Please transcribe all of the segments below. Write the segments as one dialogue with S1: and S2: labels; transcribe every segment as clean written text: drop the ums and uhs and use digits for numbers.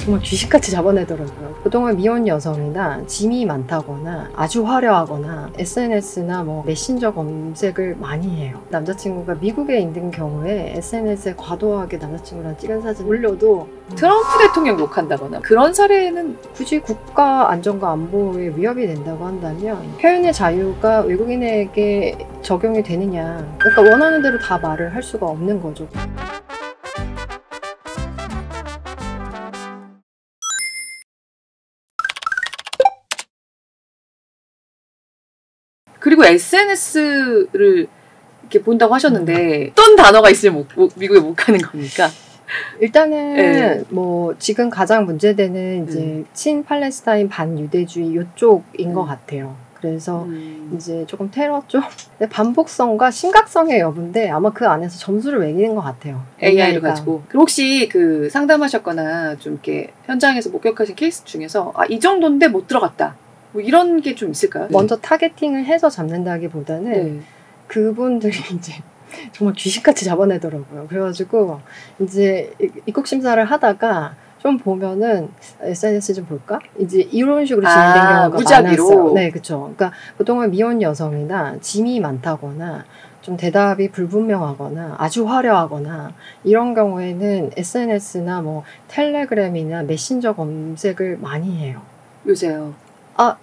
S1: 정말 귀신같이 잡아내더라고요. 그동안 미혼 여성이나 짐이 많다거나 아주 화려하거나 SNS나 뭐 메신저 검색을 많이 해요. 남자친구가 미국에 있는 경우에 SNS에 과도하게 남자친구랑 찍은 사진 올려도
S2: 트럼프 대통령 욕한다거나 그런 사례는
S1: 굳이 국가 안전과 안보에 위협이 된다고 한다면 표현의 자유가 외국인에게 적용이 되느냐, 그러니까 원하는 대로 다 말을 할 수가 없는 거죠.
S2: 그리고 SNS를 이렇게 본다고 하셨는데 어떤 단어가 있으면 미국에 못 가는 겁니까?
S1: 일단은
S2: 네.
S1: 뭐 지금 가장 문제되는 이제 친팔레스타인 반유대주의 이쪽인 것 같아요. 그래서 이제 조금 테러 쪽 반복성과 심각성의 여부인데 아마 그 안에서 점수를 매기는 것 같아요.
S2: AI를 가지고. 그럼 혹시 그 상담하셨거나 좀 이렇게 현장에서 목격하신 케이스 중에서 이 정도인데 못 들어갔다, 뭐 이런 게 좀 있을까요?
S1: 먼저 타겟팅을 해서 잡는다기보다는 그분들이 이제 정말 귀신같이 잡아내더라고요. 그래가지고 이제 입국 심사를 하다가 좀 보면은 SNS 좀 볼까? 이제 이런 식으로 진행된 경우가
S2: 무작위로.
S1: 많았어요. 네, 그렇죠. 그러니까 보통은 미혼 여성이나 짐이 많다거나 좀 대답이 불분명하거나 아주 화려하거나 이런 경우에는 SNS나 뭐 텔레그램이나 메신저 검색을 많이 해요.
S2: 요새요.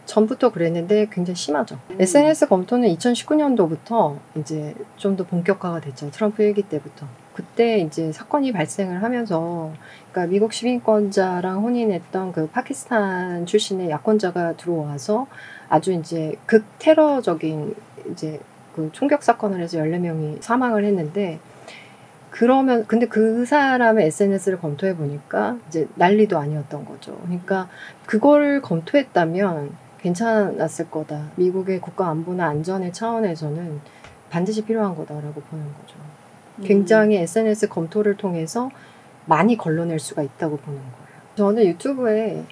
S1: 전부터 그랬는데 굉장히 심하죠. SNS 검토는 2019년도부터 이제 좀 더 본격화가 됐죠. 트럼프 일기 때부터. 그때 이제 사건이 발생을 하면서, 그러니까 미국 시민권자랑 혼인했던 그 파키스탄 출신의 약혼자가 들어와서 아주 이제 극테러적인 이제 그 총격 사건을 해서 14명이 사망을 했는데, 근데 그 사람의 SNS를 검토해 보니까 이제 난리도 아니었던 거죠. 그러니까 그걸 검토했다면 괜찮았을 거다. 미국의 국가 안보나 안전의 차원에서는 반드시 필요한 거다라고 보는 거죠. 굉장히 SNS 검토를 통해서 많이 걸러낼 수가 있다고 보는 거예요. 저는 유튜브에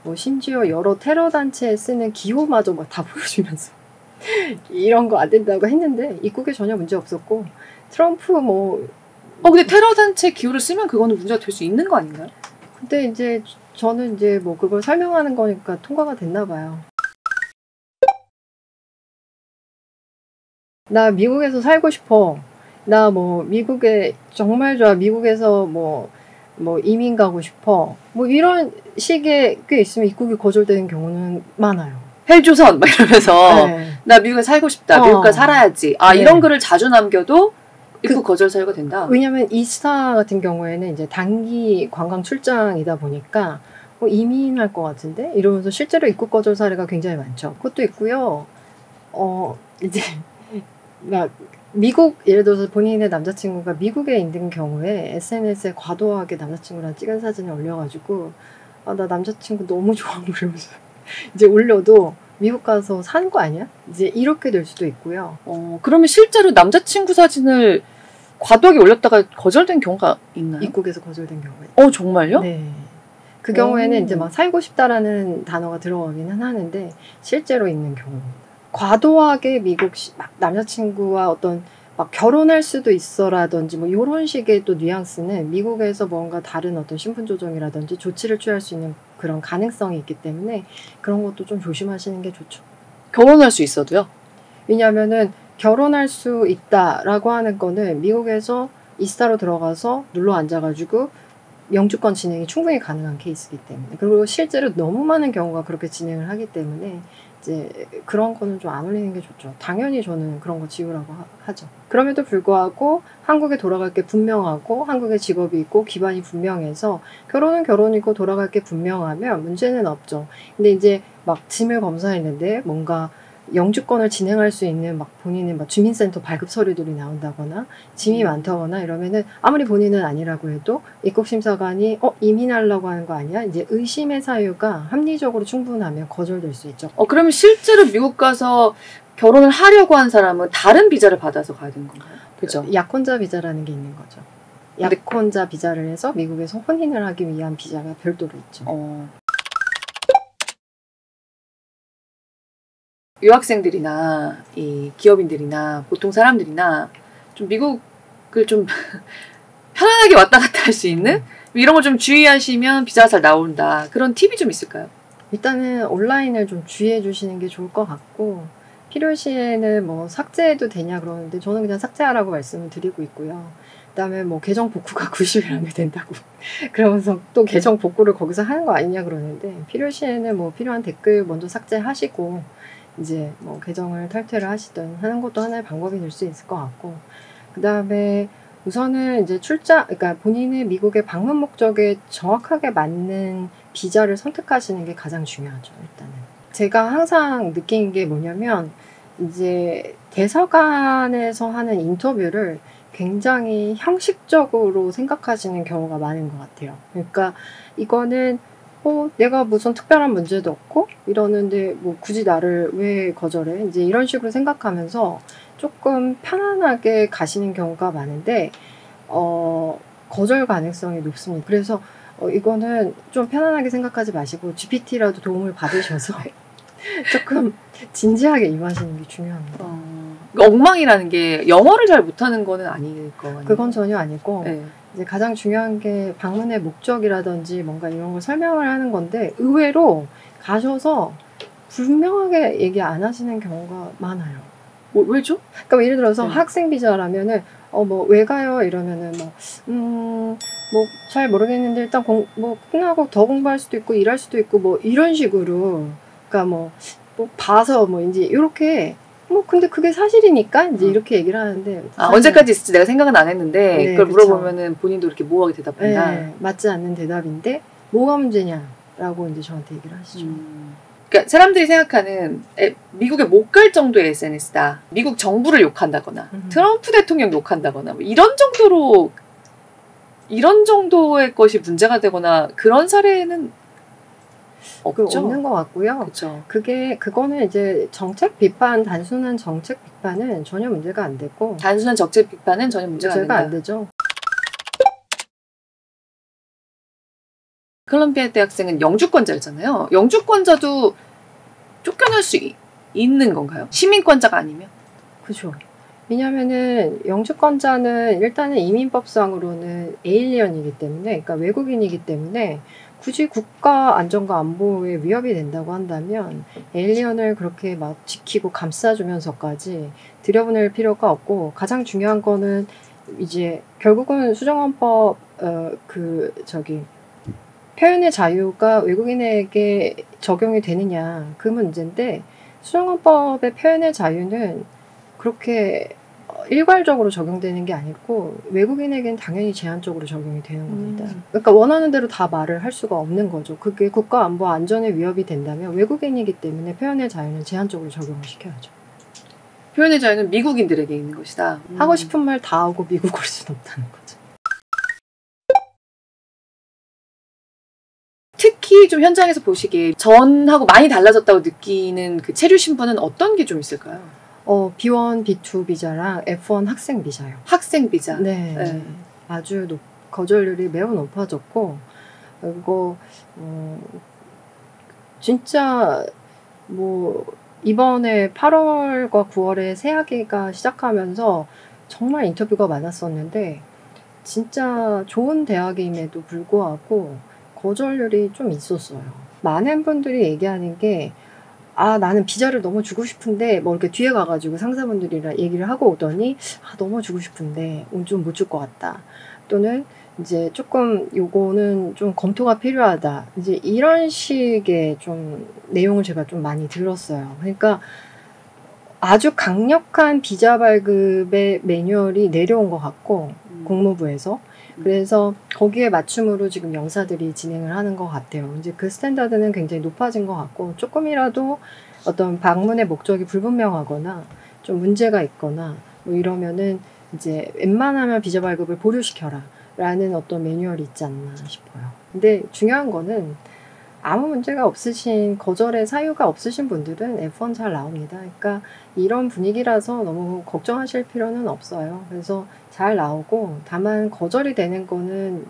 S1: 뭐 심지어 여러 테러 단체에 쓰는 기호마저 막 다 보여주면서 이런 거 안 된다고 했는데 입국에 전혀 문제 없었고, 트럼프
S2: 근데 테러 단체 기호를 쓰면 그거는 문제가 될 수 있는 거 아닌가요?
S1: 근데 이제 저는 이제 뭐 그걸 설명하는 거니까 통과가 됐나 봐요. 나 미국에서 살고 싶어. 나 뭐 미국에 정말 좋아. 미국에서 뭐 이민 가고 싶어. 뭐 이런 식의 꽤 있으면 입국이 거절되는 경우는 많아요.
S2: 헬조선 막 이러면서
S1: 네.
S2: 나 미국에 살고 싶다. 미국 가서 살아야지.
S1: 네.
S2: 이런 글을 자주 남겨도 입국 거절 사유가 된다.
S1: 왜냐면 이스타 같은 경우에는 이제 단기 관광 출장이다 보니까 이민할 것 같은데 이러면서 실제로 입국 거절 사례가 굉장히 많죠. 그것도 있고요. 이제 막 미국, 예를 들어서 본인의 남자친구가 미국에 있는 경우에 SNS에 과도하게 남자친구랑 찍은 사진을 올려가지고 나 남자친구 너무 좋아 이러면서 이제 올려도 미국 가서 사는 거 아니야? 이제 이렇게 될 수도 있고요.
S2: 그러면 실제로 남자친구 사진을 과도하게 올렸다가 거절된 경우가 있나요?
S1: 입국에서 거절된 경우가.
S2: 정말요?
S1: 네. 그 경우에는 이제 막 살고 싶다라는 단어가 들어가기는 하는데 실제로 있는 경우. 과도하게 미국 막 남자친구와 어떤 막 결혼할 수도 있어라든지 뭐 이런 식의 또 뉘앙스는 미국에서 뭔가 다른 어떤 신분 조정이라든지 조치를 취할 수 있는 그런 가능성이 있기 때문에 그런 것도 좀 조심하시는 게 좋죠.
S2: 결혼할 수 있어도요?
S1: 왜냐하면은 결혼할 수 있다라고 하는 거는 미국에서 이스타로 들어가서 눌러 앉아가지고 영주권 진행이 충분히 가능한 케이스이기 때문에, 그리고 실제로 너무 많은 경우가 그렇게 진행을 하기 때문에 이제 그런 거는 좀 안 올리는 게 좋죠. 당연히 저는 그런 거 지우라고 하죠. 그럼에도 불구하고 한국에 돌아갈 게 분명하고 한국에 직업이 있고 기반이 분명해서 결혼은 결혼이고 돌아갈 게 분명하면 문제는 없죠. 근데 이제 막 짐을 검사했는데 뭔가 영주권을 진행할 수 있는 막 본인의 막 주민센터 발급 서류들이 나온다거나 짐이 많다거나 이러면은 아무리 본인은 아니라고 해도 입국심사관이 이민하려고 하는 거 아니야? 이제 의심의 사유가 합리적으로 충분하면 거절될 수 있죠.
S2: 그러면 실제로 미국 가서 결혼을 하려고 한 사람은 다른 비자를 받아서 가야 되는 건가요? 그렇죠.
S1: 약혼자 비자라는 게 있는 거죠. 약혼자 비자를 해서 미국에서 혼인을 하기 위한 비자가 별도로 있죠.
S2: 유학생들이나 이 기업인들이나 보통 사람들이나 좀 미국을 좀 편안하게 왔다 갔다 할 수 있는 이런 걸 좀 주의하시면 비자가 잘 나온다. 그런 팁이 좀 있을까요?
S1: 일단은 온라인을 좀 주의해 주시는 게 좋을 것 같고 필요시에는 뭐 삭제해도 되냐 그러는데 저는 그냥 삭제하라고 말씀을 드리고 있고요. 그다음에 뭐 계정 복구가 90일이면 된다고 그러면서 또 계정 복구를 거기서 하는 거 아니냐 그러는데 필요시에는 뭐 필요한 댓글 먼저 삭제하시고 이제 뭐 계정을 탈퇴를 하시든 하는 것도 하나의 방법이 될 수 있을 것 같고 그다음에 우선은 이제 그러니까 본인의 미국의 방문 목적에 정확하게 맞는 비자를 선택하시는 게 가장 중요하죠, 일단은. 제가 항상 느낀 게 뭐냐면, 이제 대사관에서 하는 인터뷰를 굉장히 형식적으로 생각하시는 경우가 많은 것 같아요. 그러니까 이거는 내가 무슨 특별한 문제도 없고 이러는데 뭐 굳이 나를 왜 거절해? 이제 이런 식으로 생각하면서 조금 편안하게 가시는 경우가 많은데 거절 가능성이 높습니다. 그래서 이거는 좀 편안하게 생각하지 마시고 GPT라도 도움을 받으셔서 조금 진지하게 임하시는 게 중요합니다.
S2: 엉망이라는 게 영어를 잘 못하는 거는 아닐 거 아니에요?
S1: 그건 전혀 아니고
S2: 네.
S1: 이제 가장 중요한 게 방문의 목적이라든지 뭔가 이런 걸 설명을 하는 건데 의외로 가셔서 분명하게 얘기 안 하시는 경우가 많아요.
S2: 왜죠?
S1: 그러니까 예를 들어서
S2: 네.
S1: 학생 비자라면은 뭐 왜 가요? 이러면은 뭐 잘 모르겠는데 일단 뭐 끝나고 더 공부할 수도 있고 일할 수도 있고 뭐 이런 식으로 그러니까 뭐 봐서 뭐 이제 이렇게 근데 그게 사실이니까 이제 이렇게 얘기를 하는데
S2: 언제까지 있을지 내가 생각은 안 했는데
S1: 네,
S2: 그걸
S1: 그쵸.
S2: 물어보면은 본인도 이렇게 모호하게 대답한다.
S1: 네, 맞지 않는 대답인데 뭐가 문제냐라고 이제 저한테 얘기를 하시죠.
S2: 그러니까 사람들이 생각하는 미국에 못 갈 정도의 SNS다. 미국 정부를 욕한다거나 트럼프 대통령 욕한다거나 뭐 이런 정도의 것이 문제가 되거나 그런 사례는 없죠.
S1: 없는 것 같고요.
S2: 그쵸.
S1: 그거는 이제 단순한 정책 비판은 전혀 문제가 안 되고
S2: 단순한 정책 비판은 전혀 문제가
S1: 안 되죠.
S2: 콜롬비아 대학생은 영주권자였잖아요. 영주권자도 쫓겨날 수 있는 건가요? 시민권자가 아니면?
S1: 그죠. 왜냐면은 영주권자는 일단은 이민법상으로는 에일리언이기 때문에, 그러니까 외국인이기 때문에 굳이 국가 안전과 안보에 위협이 된다고 한다면 에일리언을 그렇게 막 지키고 감싸주면서까지 들여보낼 필요가 없고 가장 중요한 거는 이제 결국은 수정헌법 표현의 자유가 외국인에게 적용이 되느냐 그 문제인데 수정헌법의 표현의 자유는 그렇게 일괄적으로 적용되는 게 아니고 외국인에게는 당연히 제한적으로 적용이 되는 겁니다. 그러니까 원하는 대로 다 말을 할 수가 없는 거죠. 그게 국가 안보 안전에 위협이 된다면 외국인이기 때문에 표현의 자유는 제한적으로 적용을 시켜야죠.
S2: 표현의 자유는 미국인들에게 있는 것이다.
S1: 하고 싶은 말 다 하고 미국 올 수는 없다는 거죠.
S2: 특히 좀 현장에서 보시기에 전하고 많이 달라졌다고 느끼는 그 체류 신분은 어떤 게 좀 있을까요?
S1: B1, B2 비자랑 F1 학생 비자요.
S2: 학생 비자.
S1: 네. 아주 거절률이 매우 높아졌고, 그리고, 진짜, 이번에 8월과 9월에 새학기가 시작하면서 정말 인터뷰가 많았었는데, 진짜 좋은 대학임에도 불구하고 거절률이 좀 있었어요. 많은 분들이 얘기하는 게, 나는 비자를 너무 주고 싶은데 이렇게 뒤에 가가지고 상사분들이랑 얘기를 하고 오더니 너무 주고 싶은데 좀 못 줄 것 같다. 또는 이제 조금 요거는 좀 검토가 필요하다. 이제 이런 식의 좀 내용을 제가 좀 많이 들었어요. 그러니까 아주 강력한 비자 발급의 매뉴얼이 내려온 것 같고 국무부에서 그래서 거기에 맞춤으로 지금 영사들이 진행을 하는 것 같아요. 이제 그 스탠다드는 굉장히 높아진 것 같고 조금이라도 어떤 방문의 목적이 불분명하거나 좀 문제가 있거나 이러면은 이제 웬만하면 비자 발급을 보류시켜라 라는 어떤 매뉴얼이 있지 않나 싶어요. 근데 중요한 거는 아무 문제가 없으신 거절의 사유가 없으신 분들은 F1 잘 나옵니다. 그러니까 이런 분위기라서 너무 걱정하실 필요는 없어요. 그래서 잘 나오고 다만 거절이 되는 거는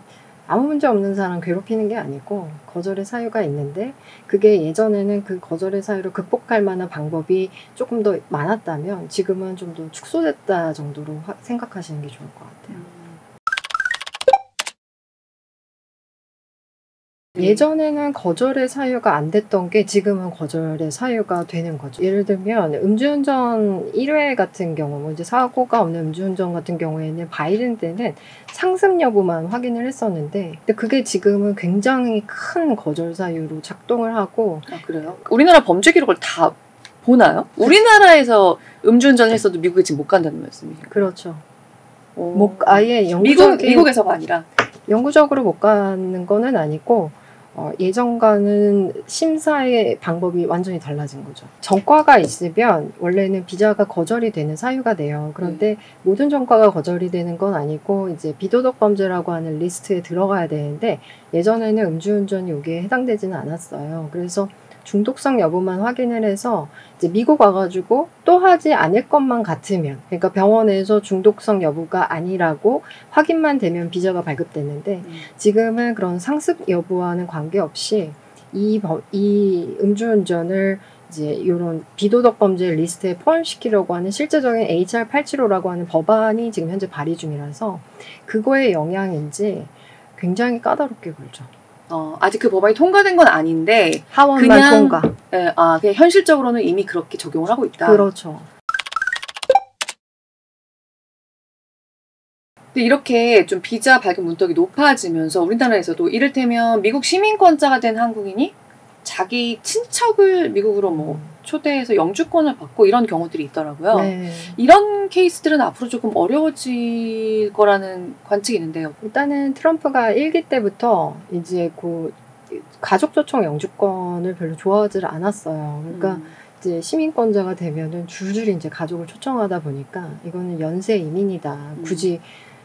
S1: 아무 문제 없는 사람 괴롭히는 게 아니고 거절의 사유가 있는데 그게 예전에는 그 거절의 사유를 극복할 만한 방법이 조금 더 많았다면 지금은 좀 더 축소됐다 정도로 생각하시는 게 좋을 것 같아요. 예전에는 거절의 사유가 안 됐던 게 지금은 거절의 사유가 되는 거죠. 예를 들면 음주운전 1회 같은 경우, 뭐 이제 사고가 없는 음주운전 같은 경우에는 바이든 때는 상습 여부만 확인을 했었는데, 근데 그게 지금은 굉장히 큰 거절 사유로 작동을 하고.
S2: 아, 그래요? 우리나라 범죄 기록을 다 보나요? 우리나라에서 음주운전을 했어도 미국에 지금 못 간다는 말씀이에요?
S1: 그렇죠. 아예
S2: 미국에서가 아니라
S1: 영구적으로 못 가는 거는 아니고, 예전과는 심사의 방법이 완전히 달라진 거죠. 전과가 있으면 원래는 비자가 거절이 되는 사유가 돼요. 그런데 모든 전과가 거절이 되는 건 아니고 이제 비도덕 범죄라고 하는 리스트에 들어가야 되는데, 예전에는 음주운전이 여기에 해당되지는 않았어요. 그래서 중독성 여부만 확인을 해서 이제 미국 와가지고 또 하지 않을 것만 같으면, 그러니까 병원에서 중독성 여부가 아니라고 확인만 되면 비자가 발급됐는데, 지금은 그런 상습 여부와는 관계없이 이 음주운전을 이제 이런 비도덕 범죄 리스트에 포함시키려고 하는 실제적인 HR 875라고 하는 법안이 지금 현재 발의 중이라서 그거의 영향인지 굉장히 까다롭게 굴죠.
S2: 아직 그 법안이 통과된 건 아닌데
S1: 하원만 통과.
S2: 네, 그냥 현실적으로는 이미 그렇게 적용을 하고 있다.
S1: 그렇죠.
S2: 근데 이렇게 좀 비자 발급 문턱이 높아지면서 우리나라에서도 이를테면 미국 시민권자가 된 한국인이 자기 친척을 미국으로 뭐 초대해서 영주권을 받고 이런 경우들이 있더라고요.
S1: 네.
S2: 이런 케이스들은 앞으로 조금 어려워질 거라는 관측이 있는데요.
S1: 일단은 트럼프가 1기 때부터 이제 그 가족 초청 영주권을 별로 좋아하지 않았어요. 그러니까 이제 시민권자가 되면은 줄줄이 이제 가족을 초청하다 보니까 이거는 연쇄 이민이다. 굳이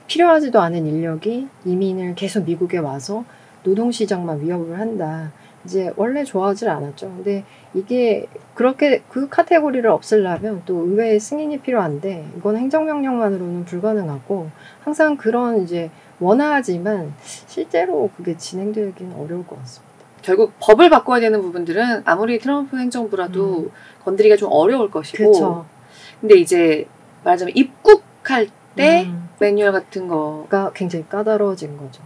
S1: 필요하지도 않은 인력이 이민을 계속 미국에 와서 노동시장만 위협을 한다. 이제 원래 좋아하지 않았죠. 근데 이게 그렇게 그 카테고리를 없애려면 또 의회의 승인이 필요한데 이건 행정명령만으로는 불가능하고 항상 그런 이제 원하지만 실제로 그게 진행되기는 어려울 것 같습니다.
S2: 결국 법을 바꿔야 되는 부분들은 아무리 트럼프 행정부라도 건드리기가 좀 어려울 것이고.
S1: 그쵸.
S2: 근데 이제 말하자면 입국할 때 매뉴얼 같은 거가
S1: 굉장히 까다로워진 거죠.